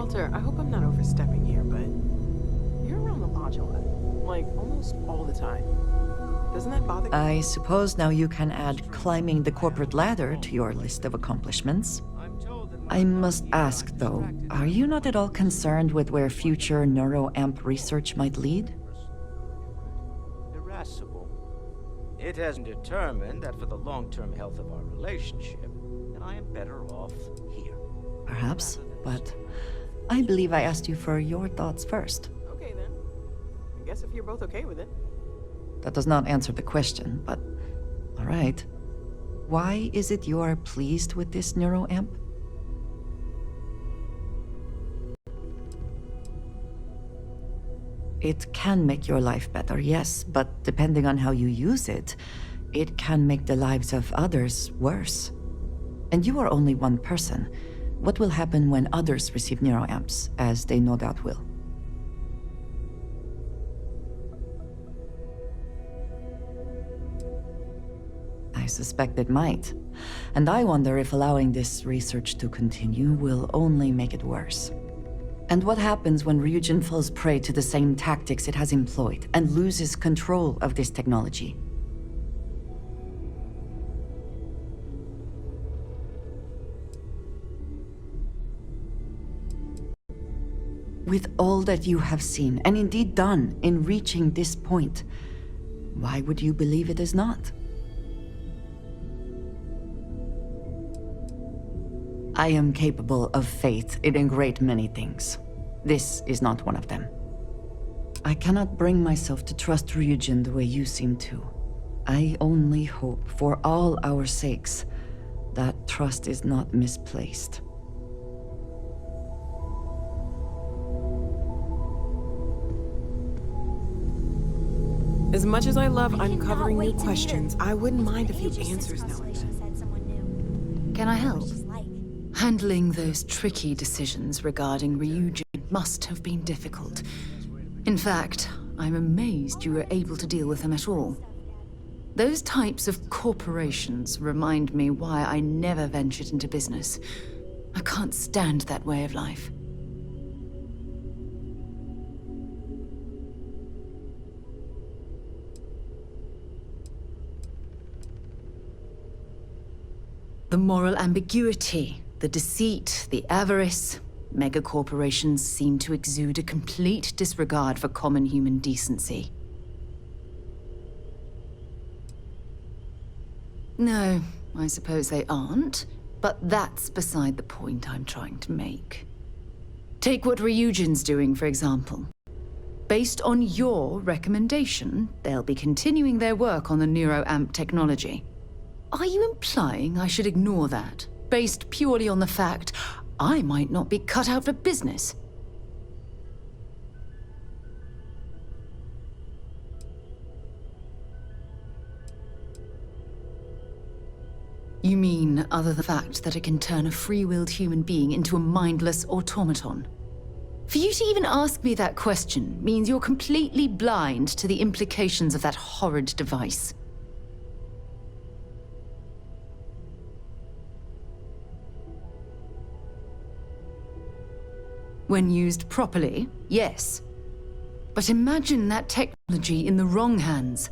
Walter, I hope I'm not overstepping here, but you're around the lodge a lot. Like, almost all the time. Doesn't that bother you? I suppose now you can add climbing the corporate ladder to your list of accomplishments. I must ask, though, are you not at all concerned with where future neuroamp research might lead? Irascible. It has determined that for the long-term health of our relationship, that I am better off here. Perhaps, but I believe I asked you for your thoughts first. Okay, then. I guess if you're both okay with it. That does not answer the question, but all right. Why is it you are pleased with this neuroamp? It can make your life better, yes, but depending on how you use it, it can make the lives of others worse. And you are only one person. What will happen when others receive neuroamps, as they no doubt will? I suspect it might. And I wonder if allowing this research to continue will only make it worse. And what happens when Ryujin falls prey to the same tactics it has employed and loses control of this technology? With all that you have seen, and indeed done, in reaching this point, why would you believe it is not? I am capable of faith in a great many things. This is not one of them. I cannot bring myself to trust Ryujin the way you seem to. I only hope, for all our sakes, that trust is not misplaced. As much as I love uncovering new questions, I wouldn't mind a few answers now and then. Can I help? Handling those tricky decisions regarding Ryujin must have been difficult. In fact, I'm amazed you were able to deal with them at all. Those types of corporations remind me why I never ventured into business. I can't stand that way of life. The moral ambiguity, the deceit, the avarice. Megacorporations seem to exude a complete disregard for common human decency. No, I suppose they aren't, but that's beside the point I'm trying to make. Take what Ryujin's doing, for example. Based on your recommendation, they'll be continuing their work on the neuroamp technology. Are you implying I should ignore that, based purely on the fact I might not be cut out for business? You mean other than the fact that it can turn a free-willed human being into a mindless automaton? For you to even ask me that question means you're completely blind to the implications of that horrid device. When used properly, yes. But imagine that technology in the wrong hands.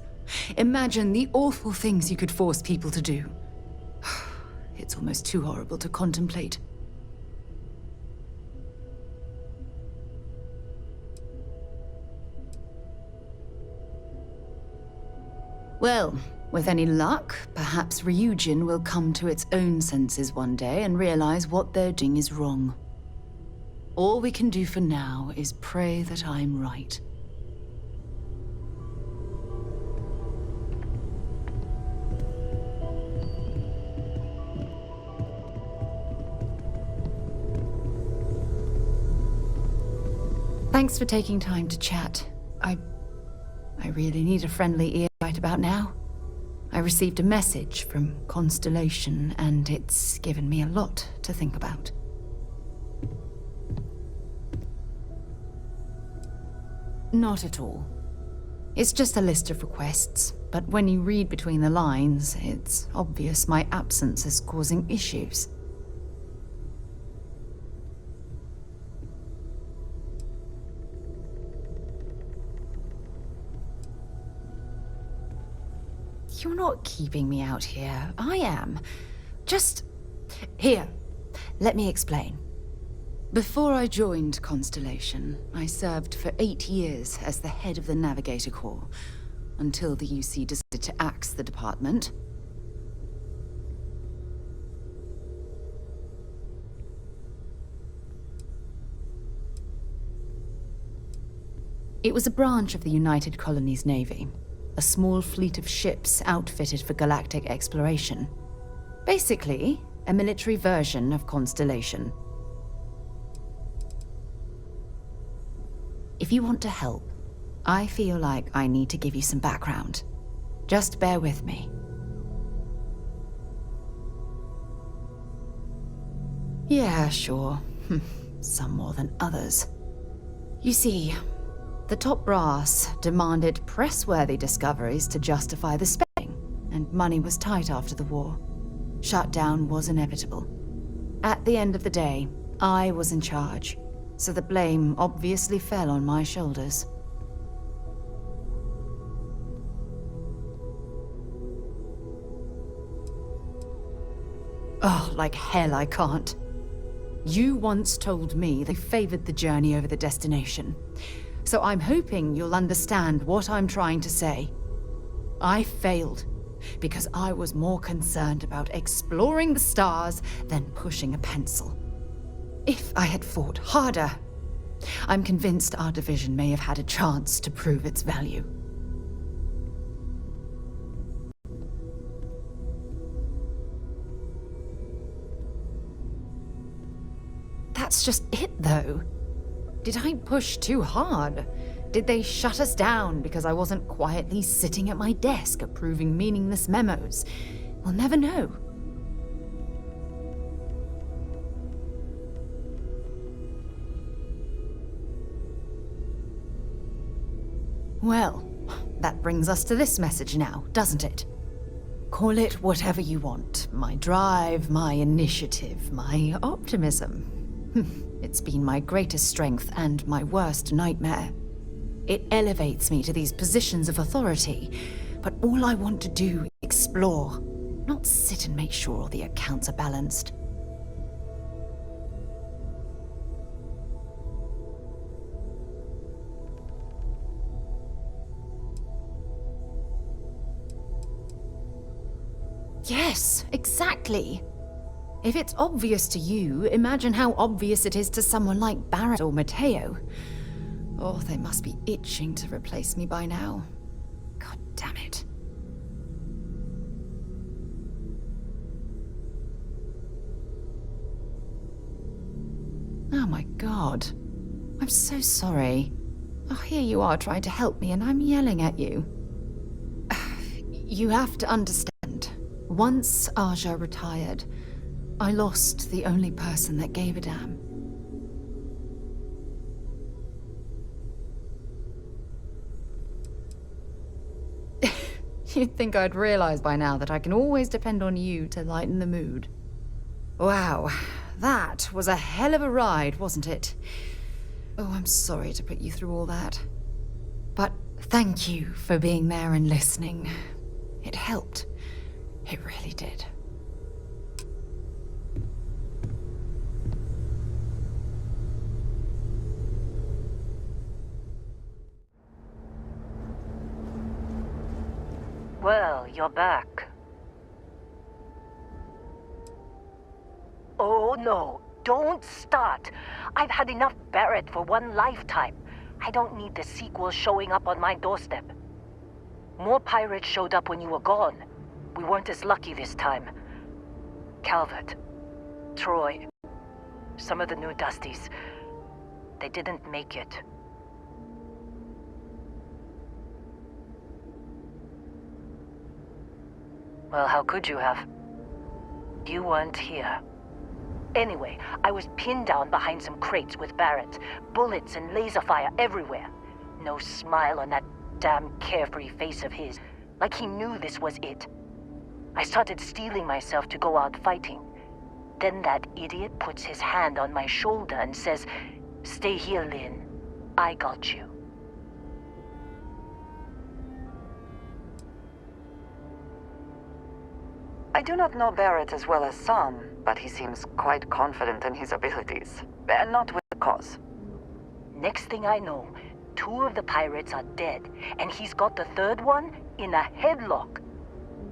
Imagine the awful things you could force people to do. It's almost too horrible to contemplate. Well, with any luck, perhaps Ryujin will come to its own senses one day and realize what they're doing is wrong. All we can do for now is pray that I'm right. Thanks for taking time to chat. I really need a friendly ear right about now. I received a message from Constellation, and it's given me a lot to think about. Not at all. It's just a list of requests, but when you read between the lines, it's obvious my absence is causing issues. You're not keeping me out here. I am. Just... Here, let me explain. Before I joined Constellation, I served for 8 years as the head of the Navigator Corps, until the UC decided to axe the department. It was a branch of the United Colonies Navy, a small fleet of ships outfitted for galactic exploration. Basically, a military version of Constellation. If you want to help, I feel like I need to give you some background. Just bear with me. Yeah, sure. Some more than others. You see, the top brass demanded press-worthy discoveries to justify the spending, and money was tight after the war. Shutdown was inevitable. At the end of the day, I was in charge, so the blame obviously fell on my shoulders. Oh, like hell I can't. You once told me they favored the journey over the destination. So I'm hoping you'll understand what I'm trying to say. I failed because I was more concerned about exploring the stars than pushing a pencil. If I had fought harder, I'm convinced our division may have had a chance to prove its value. That's just it, though. Did I push too hard? Did they shut us down because I wasn't quietly sitting at my desk approving meaningless memos? We'll never know. Well, that brings us to this message now, doesn't it? Call it whatever you want. My drive, my initiative, my optimism. It's been my greatest strength and my worst nightmare. It elevates me to these positions of authority, but all I want to do is explore, not sit and make sure all the accounts are balanced. Yes, exactly. If it's obvious to you, imagine how obvious it is to someone like Barrett or Mateo. Oh, they must be itching to replace me by now. God damn it. Oh my God. I'm so sorry. Oh, here you are trying to help me and I'm yelling at you. You have to understand. Once Aja retired, I lost the only person that gave a damn. You'd think I'd realize by now that I can always depend on you to lighten the mood. Wow, that was a hell of a ride, wasn't it? Oh, I'm sorry to put you through all that. But thank you for being there and listening. It helped. It really did. Well, you're back. Oh no, don't start. I've had enough Barrett for one lifetime. I don't need the sequel showing up on my doorstep. More pirates showed up when you were gone. We weren't as lucky this time. Calvert, Troy, some of the new Dusties, they didn't make it. Well, how could you have? You weren't here. Anyway, I was pinned down behind some crates with Barrett. Bullets and laser fire everywhere. No smile on that damn carefree face of his. Like he knew this was it. I started steeling myself to go out fighting. Then that idiot puts his hand on my shoulder and says, "Stay here, Lynn. I got you." I do not know Barrett as well as some, but he seems quite confident in his abilities. And not with the cause. Next thing I know, 2 of the pirates are dead, and he's got the third one in a headlock.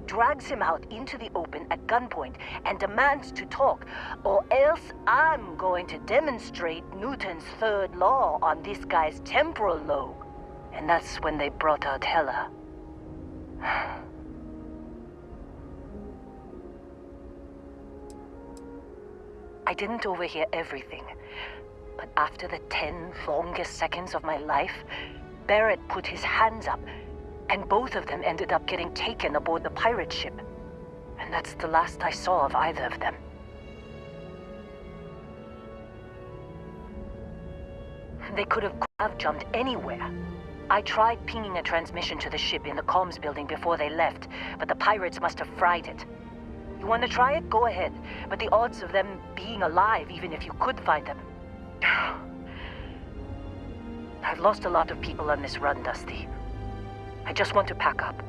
Drags him out into the open at gunpoint and demands to talk, or else I'm going to demonstrate Newton's third law on this guy's temporal lobe. And that's when they brought out Hela. I didn't overhear everything, but after the 10 longest seconds of my life, Barrett put his hands up, and both of them ended up getting taken aboard the pirate ship. And that's the last I saw of either of them. They could have jumped anywhere. I tried pinging a transmission to the ship in the comms building before they left, but the pirates must have fried it. You want to try it? Go ahead. But the odds of them being alive, even if you could find them... I've lost a lot of people on this run, Dusty. I just want to pack up.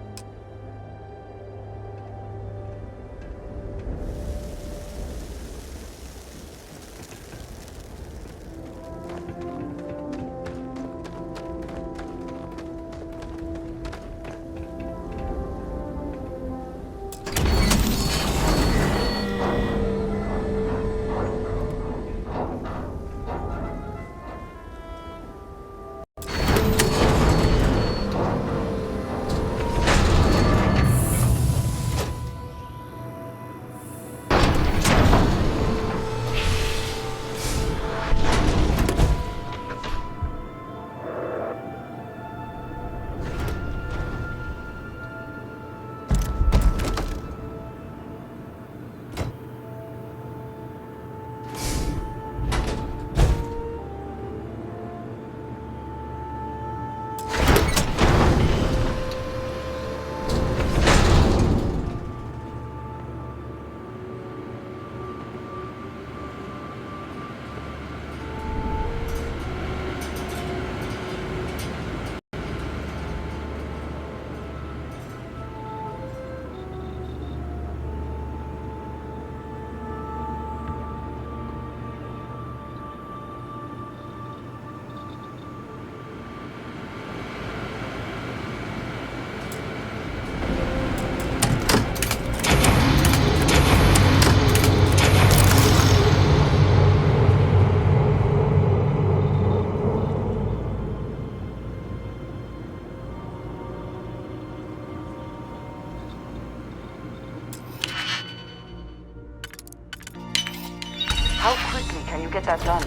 How quickly can you get that done?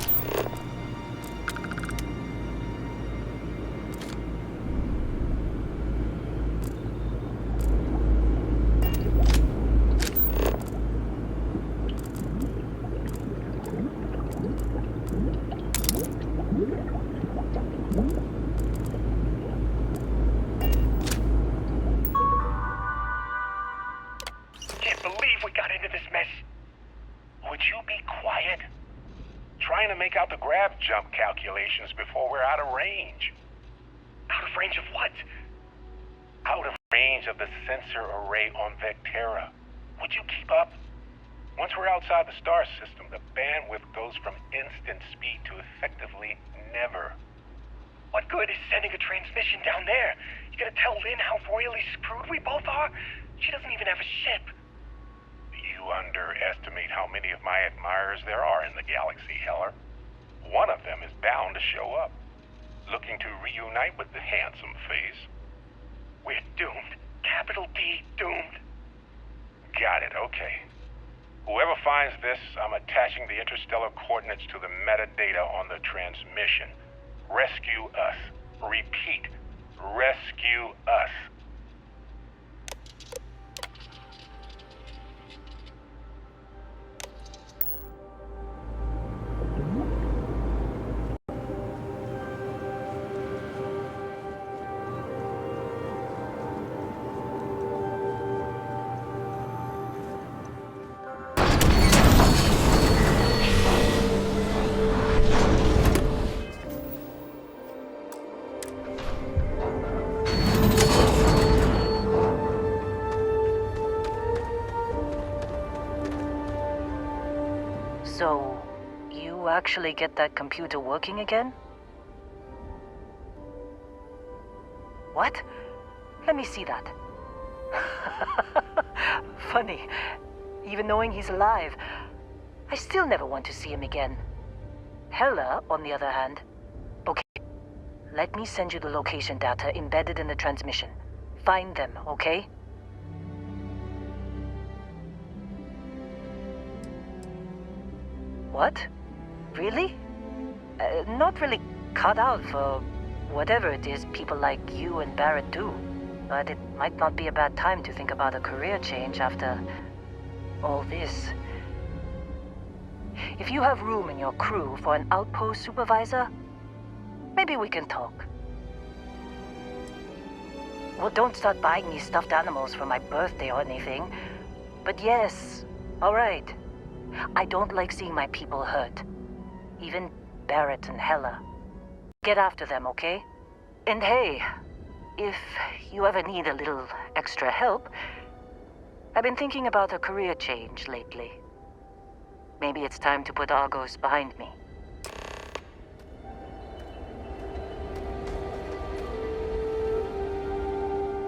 Can't believe we got into this mess. Would you be quiet? Trying to make out the grav jump calculations before we're out of range. Out of range of what? Out of range of the sensor array on Vectera. Would you keep up? Once we're outside the star system, the bandwidth goes from instant speed to effectively never. What good is sending a transmission down there? You gonna tell Lynn how royally screwed we both are? She doesn't even have a ship. You underestimate how many of my admirers there are in the galaxy, Heller. One of them is bound to show up, looking to reunite with the handsome face. We're doomed. Capital D, doomed. Got it, okay. Whoever finds this, I'm attaching the interstellar coordinates to the metadata on the transmission. Rescue us. Repeat, rescue us. So, you actually get that computer working again? What? Let me see that. Funny. Even knowing he's alive, I still never want to see him again. Hella, on the other hand. Okay, let me send you the location data embedded in the transmission. Find them, okay? What? Really? Not really cut out for whatever it is people like you and Barrett do. But it might not be a bad time to think about a career change after all this. If you have room in your crew for an outpost supervisor, maybe we can talk. Well, don't start buying me stuffed animals for my birthday or anything. But yes, all right. I don't like seeing my people hurt. Even Barrett and Hella. Get after them, okay? And hey, if you ever need a little extra help, I've been thinking about a career change lately. Maybe it's time to put Argos behind me.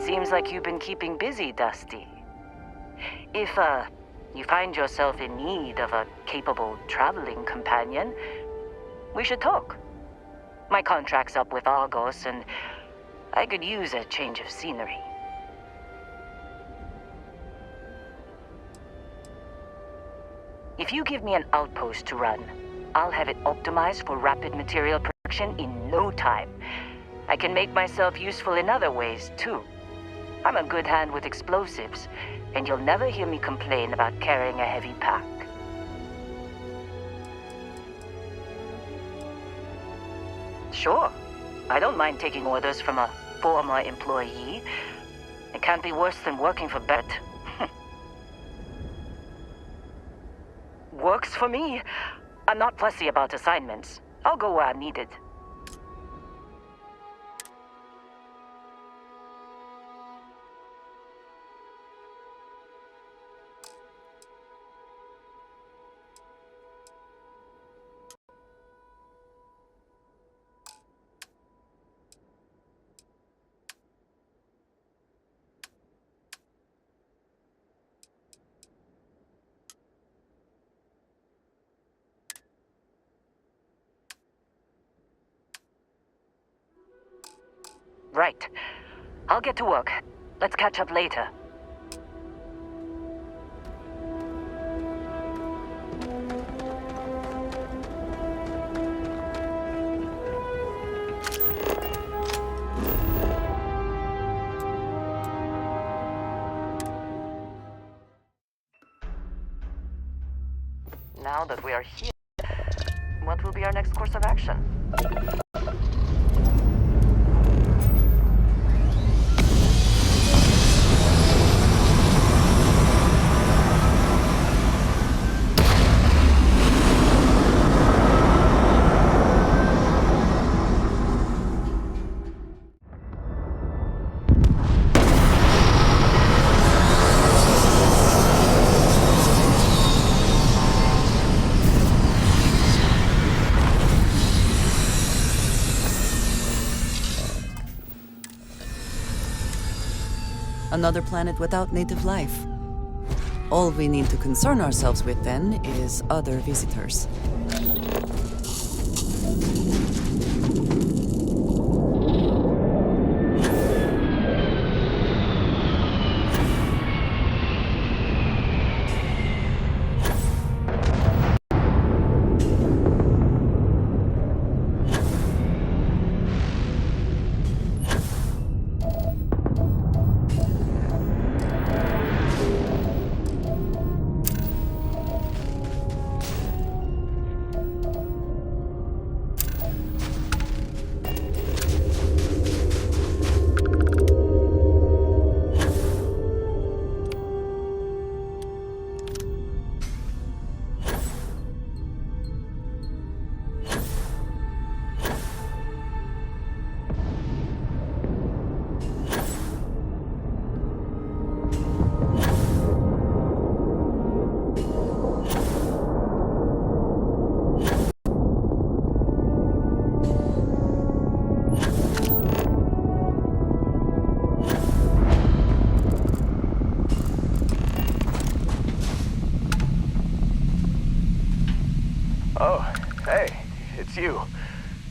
Seems like you've been keeping busy, Dusty. If, you find yourself in need of a capable traveling companion, we should talk. My contract's up with Argos, and I could use a change of scenery. If you give me an outpost to run, I'll have it optimized for rapid material production in no time. I can make myself useful in other ways, too. I'm a good hand with explosives, and you'll never hear me complain about carrying a heavy pack. Sure. I don't mind taking orders from a former employee. It can't be worse than working for Bet. Works for me. I'm not fussy about assignments. I'll go where I'm needed. Right. I'll get to work. Let's catch up later. Now that we are here, what will be our next course of action? Another planet without native life. All we need to concern ourselves with then is other visitors. Oh, hey, it's you.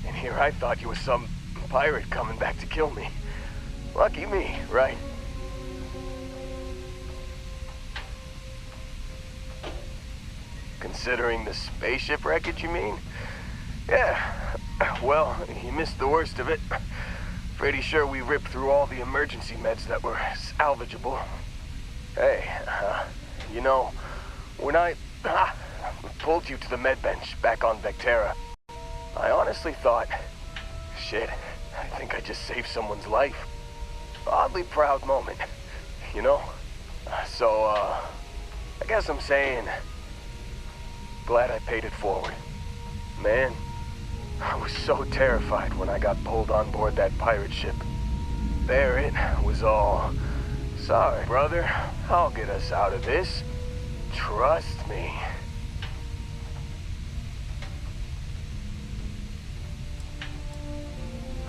And here I thought you were some pirate coming back to kill me. Lucky me, right? Considering the spaceship wreckage, you mean? Yeah, well, you missed the worst of it. Pretty sure we ripped through all the emergency meds that were salvageable. Hey, you know, when I pulled you to the med bench back on Vectera, I honestly thought, shit, I think I just saved someone's life. Oddly proud moment, you know? So, I guess I'm saying, glad I paid it forward. Man, I was so terrified when I got pulled on board that pirate ship. There it was all, sorry, brother, I'll get us out of this. Trust me.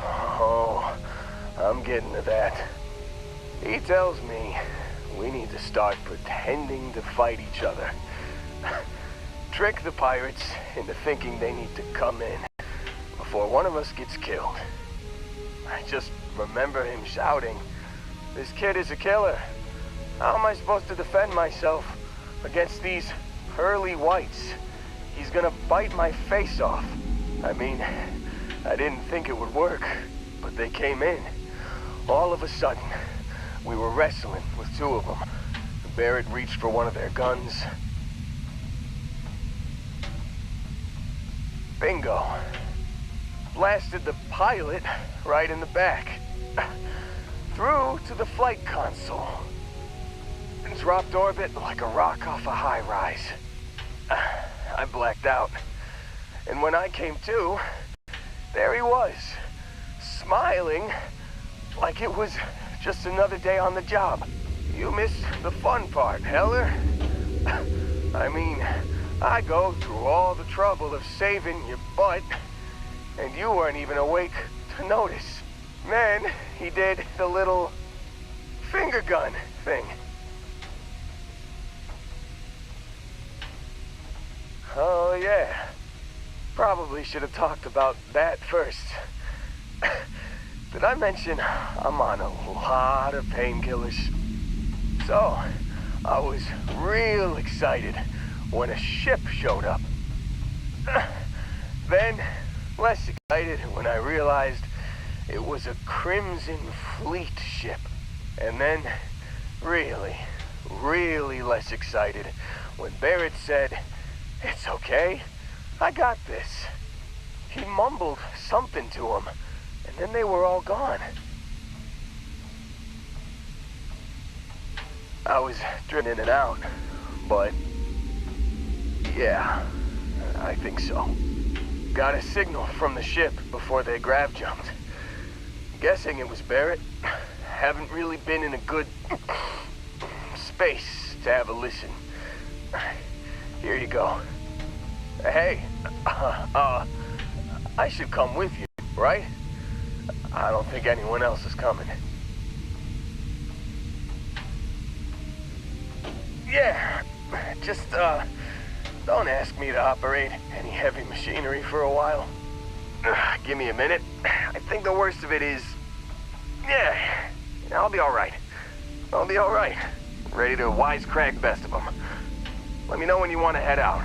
Oh, I'm getting to that. He tells me we need to start pretending to fight each other. Trick the pirates into thinking they need to come in before one of us gets killed. I just remember him shouting, "This kid is a killer. How am I supposed to defend myself against these pearly whites? He's gonna bite my face off." I mean, I didn't think it would work, but they came in. All of a sudden, we were wrestling with two of them. Barrett reached for one of their guns. Bingo. Blasted the pilot right in the back. Through to the flight console. And dropped orbit like a rock off a high-rise. I blacked out. And when I came to, there he was, smiling like it was just another day on the job. You missed the fun part, Heller. I mean, I go through all the trouble of saving your butt, and you weren't even awake to notice. Then he did the little finger gun thing. Oh yeah, probably should have talked about that first. Did I mention I'm on a lot of painkillers? So, I was real excited when a ship showed up. Then, less excited when I realized it was a Crimson Fleet ship. And then, really, really less excited when Barrett said, "It's okay, I got this." He mumbled something to him, and then they were all gone. I was driven in and out, but yeah, I think so. Got a signal from the ship before they grav jumped. Guessing it was Barrett. Haven't really been in a good space to have a listen. Here you go. Hey, I should come with you, right? I don't think anyone else is coming. Yeah, just, don't ask me to operate any heavy machinery for a while. Give me a minute. I think the worst of it is... Yeah, I'll be alright. I'll be alright. Ready to wisecrack best of them. Let me know when you want to head out.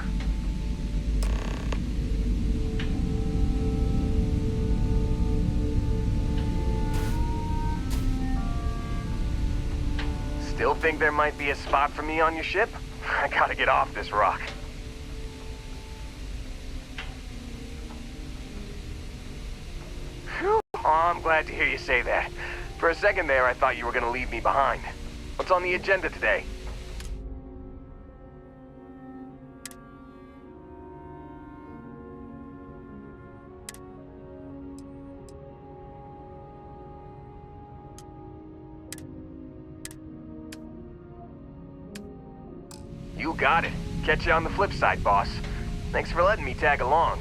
Still think there might be a spot for me on your ship? I gotta get off this rock. Whew. Oh, I'm glad to hear you say that. For a second there, I thought you were gonna leave me behind. What's on the agenda today? You got it. Catch you on the flip side, boss. Thanks for letting me tag along.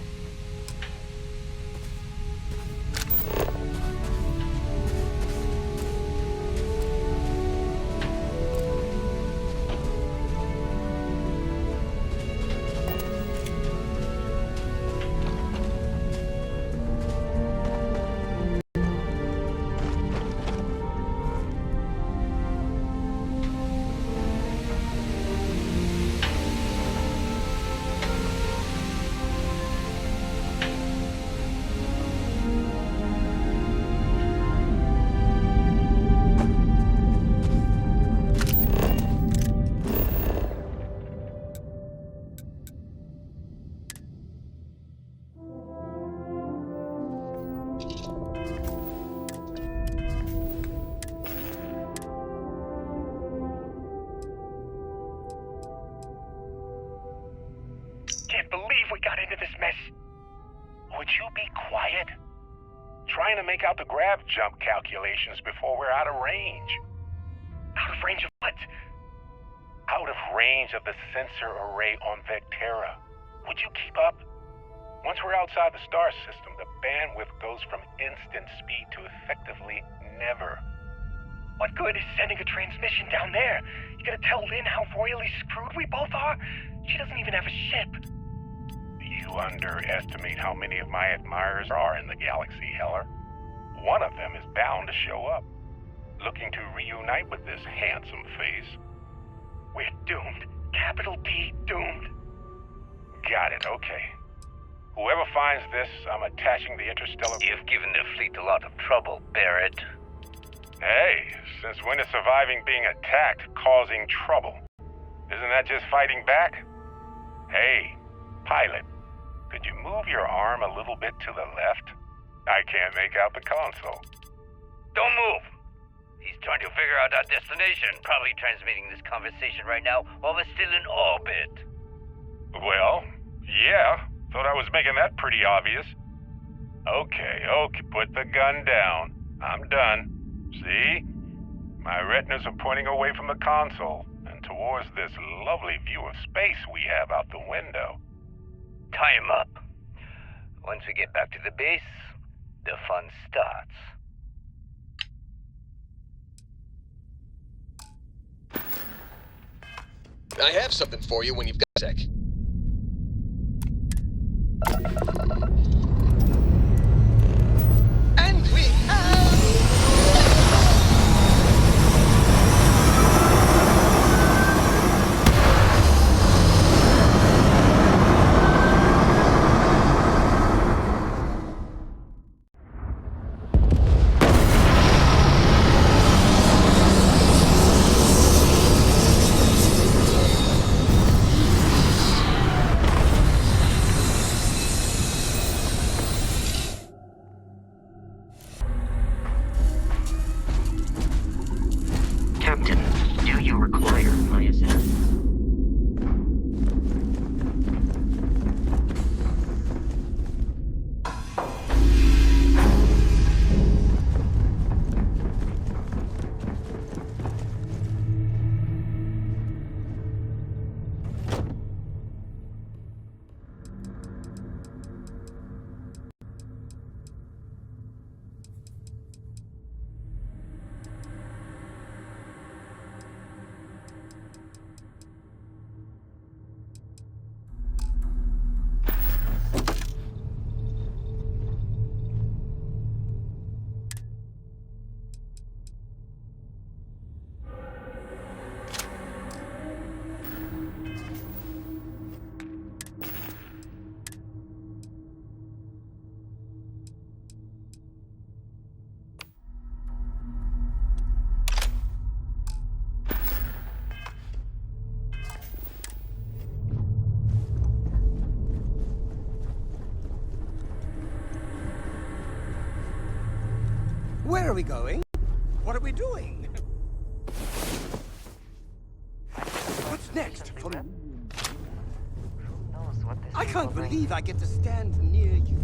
we got into this mess? Would you be quiet? Trying to make out the grav jump calculations before we're out of range. Out of range of what? Out of range of the sensor array on Vectera. Would you keep up? Once we're outside the star system, the bandwidth goes from instant speed to effectively never. What good is sending a transmission down there? You gonna tell Lynn how royally screwed we both are? She doesn't even have a ship. You underestimate how many of my admirers are in the galaxy, Heller. One of them is bound to show up, looking to reunite with this handsome face. We're doomed. Capital D, doomed. Got it, okay. Whoever finds this, I'm attaching the interstellar... You've given the fleet a lot of trouble, Barrett. Hey, since when is surviving being attacked causing trouble? Isn't that just fighting back? Hey, pilot, could you move your arm a little bit to the left? I can't make out the console. Don't move! He's trying to figure out our destination, probably transmitting this conversation right now while we're still in orbit. Well, yeah. Thought I was making that pretty obvious. Okay, put the gun down. I'm done. See? My retinas are pointing away from the console and towards this lovely view of space we have out the window. Tie him up. Once we get back to the base, the fun starts. I have something for you when you've got a sec. And we Captain, do you require my assistance? Where are we going? What are we doing? What's next? I can't believe I get to stand near you.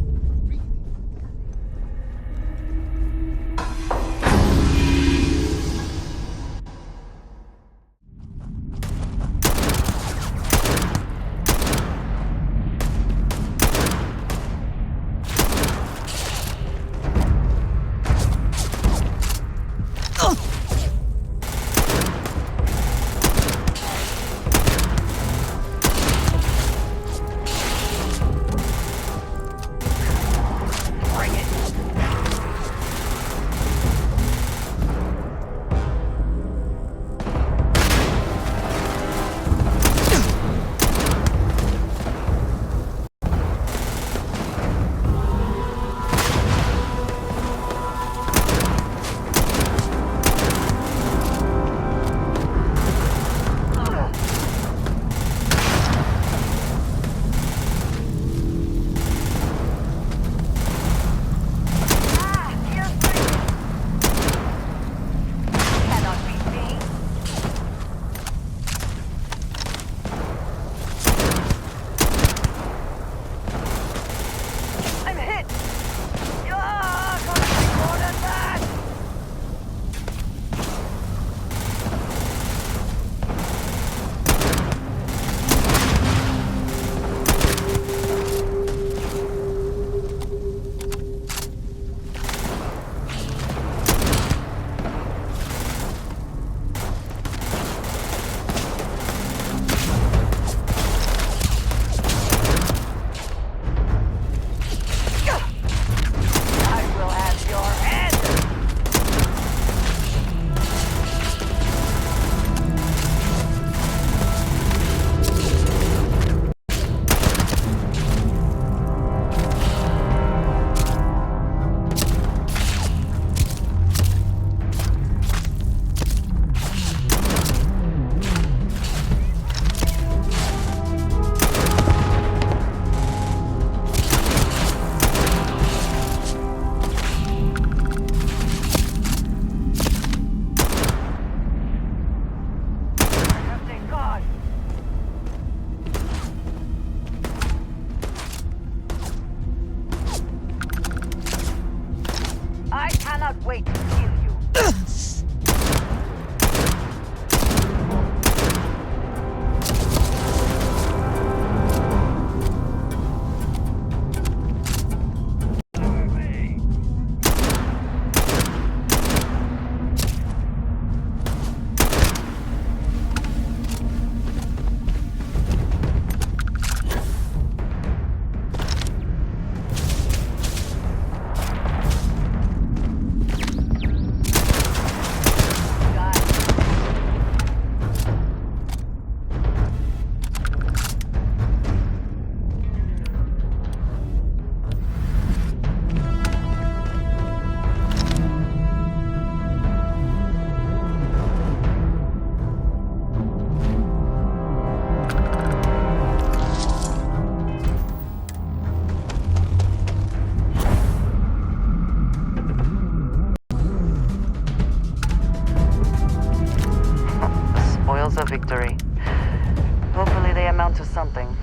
they amount to something.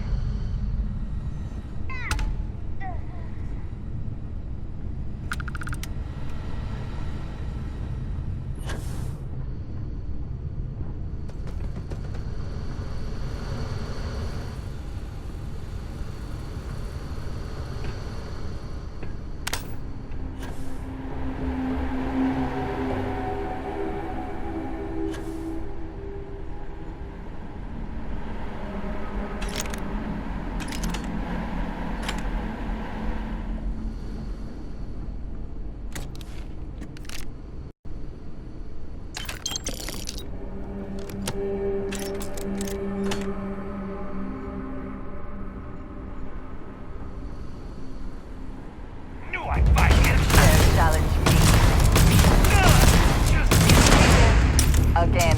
Again.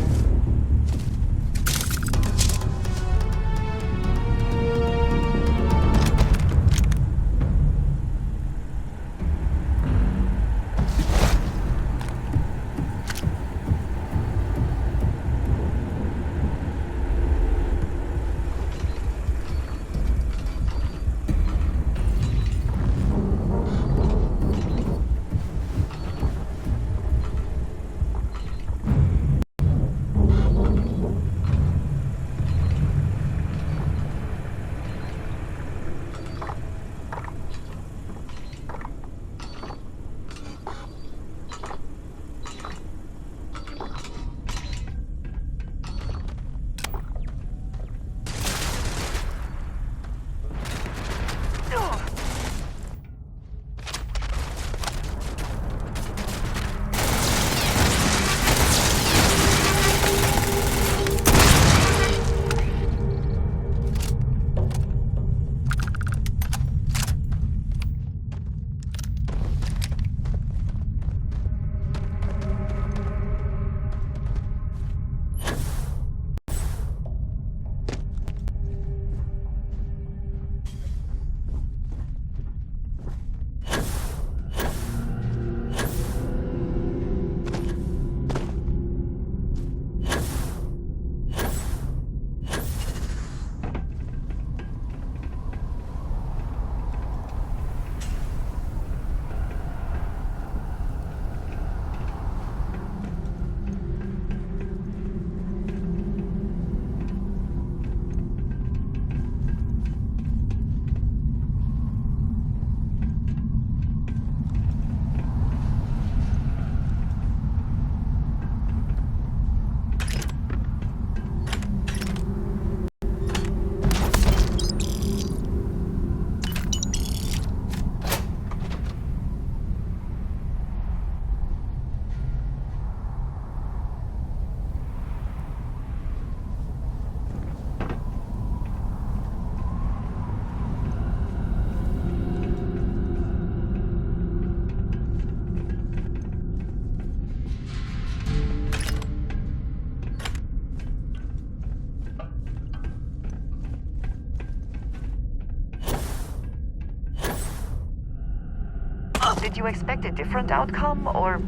Did you expect a different outcome, or...?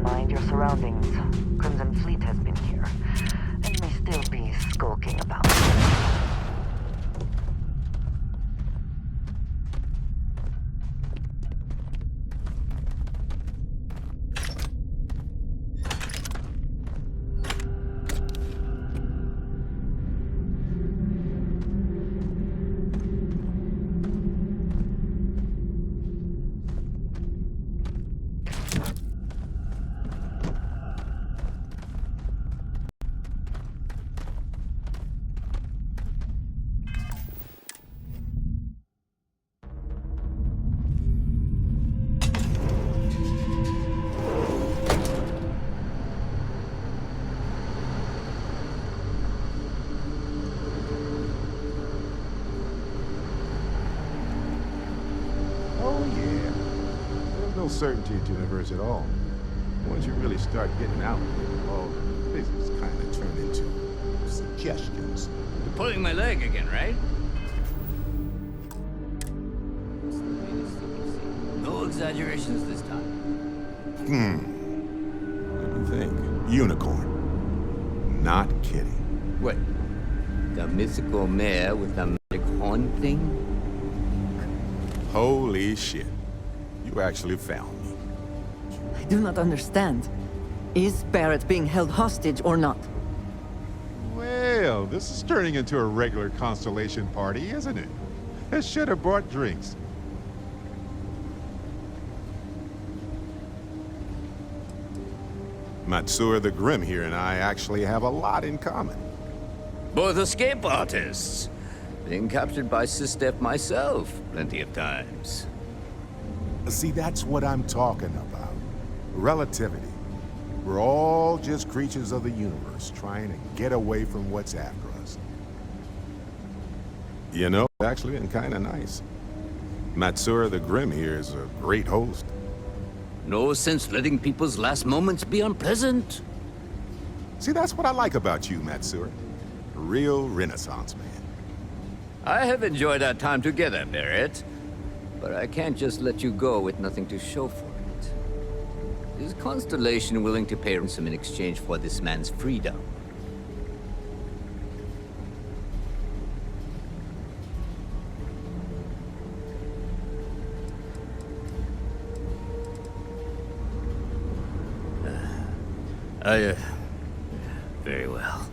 Mind your surroundings. Crimson Fleet has been here, and may still be skulking about. Oh, yeah. There's no certainty to the universe at all. once you really start getting out there, all physics kind of turn into suggestions. You're pulling my leg again, right? No exaggerations this time. Let me think. Unicorn. Not kidding. What? The mythical mare with the magic horn thing? Holy shit. You actually found me. I do not understand. Is Barrett being held hostage or not? Well, this is turning into a regular Constellation party, isn't it? I should have brought drinks. Matsura the Grim here and I actually have a lot in common. Both escape artists. Being captured by Sistef myself plenty of times. See, that's what I'm talking about. Relativity. We're all just creatures of the universe trying to get away from what's after us. You know, it's actually been kind of nice. Matsura the Grim here is a great host. No sense letting people's last moments be unpleasant. See, that's what I like about you, Matsura. A real Renaissance man. I have enjoyed our time together, Barrett. But I can't just let you go with nothing to show for it. Is Constellation willing to pay ransom in exchange for this man's freedom? Very well.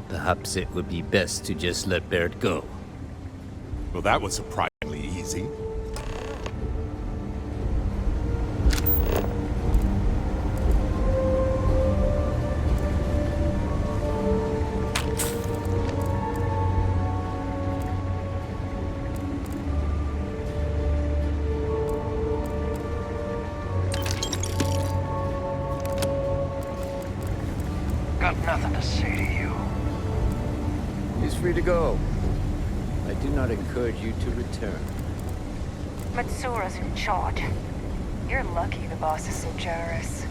Perhaps it would be best to just let Barrett go. Well, that was surprisingly easy. Got nothing to say to you. He's free to go. I do not encourage you to return. Matsura's in charge. You're lucky the boss is so generous.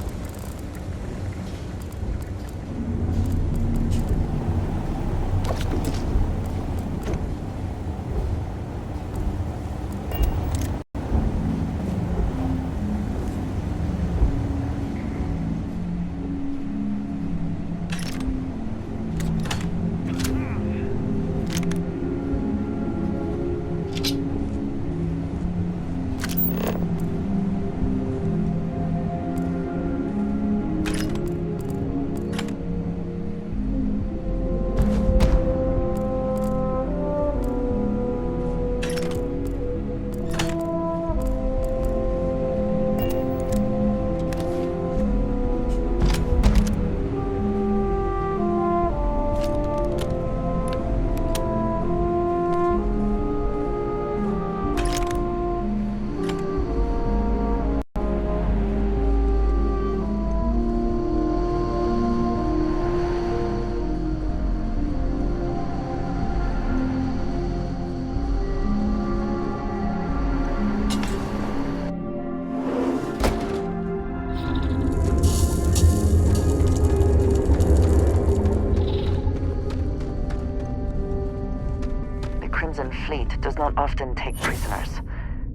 Fleet does not often take prisoners.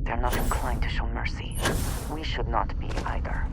They're not inclined to show mercy. We should not be either.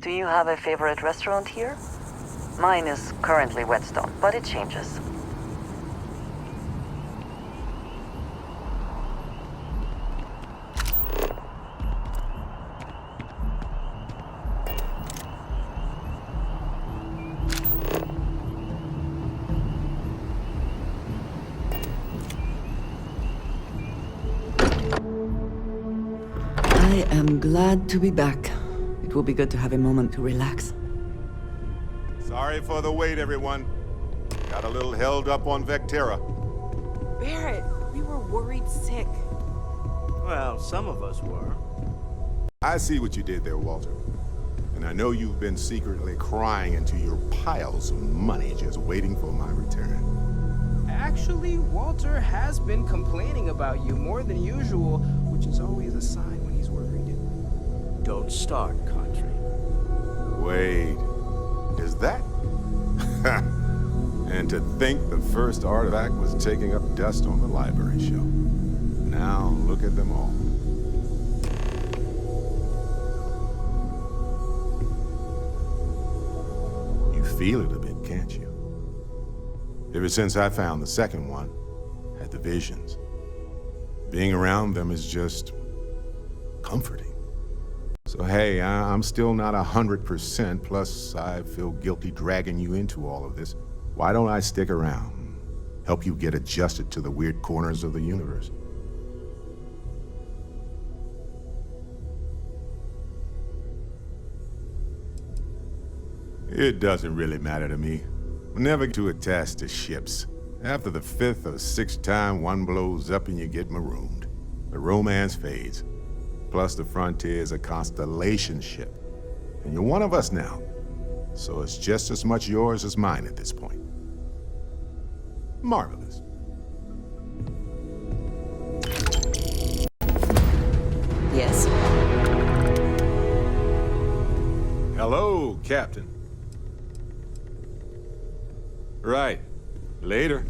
Do you have a favorite restaurant here? Mine is currently Whetstone, but it changes. I am glad to be back. It will be good to have a moment to relax. Sorry for the wait, everyone. Got a little held up on Vectera. Barrett, we were worried sick. Well, some of us were. I see what you did there, Walter. And I know you've been secretly crying into your piles of money just waiting for my return. Actually, Walter has been complaining about you more than usual, which is always a sign when he's worried. Don't start, Country. Wait, is that? And to think the first artifact was taking up dust on the library shelf. Now look at them all. You feel it a bit, can't you? Ever since I found the second one, had the visions. Being around them is just comforting. So hey, I'm still not 100%, plus I feel guilty dragging you into all of this. Why don't I stick around, help you get adjusted to the weird corners of the universe? It doesn't really matter to me. I'm never too attached to ships. After the 5th or 6th time one blows up and you get marooned, the romance fades. Plus the Frontier is a constellation ship. And you're one of us now. So it's just as much yours as mine at this point. Marvelous. Yes. Hello, Captain. Right. Later.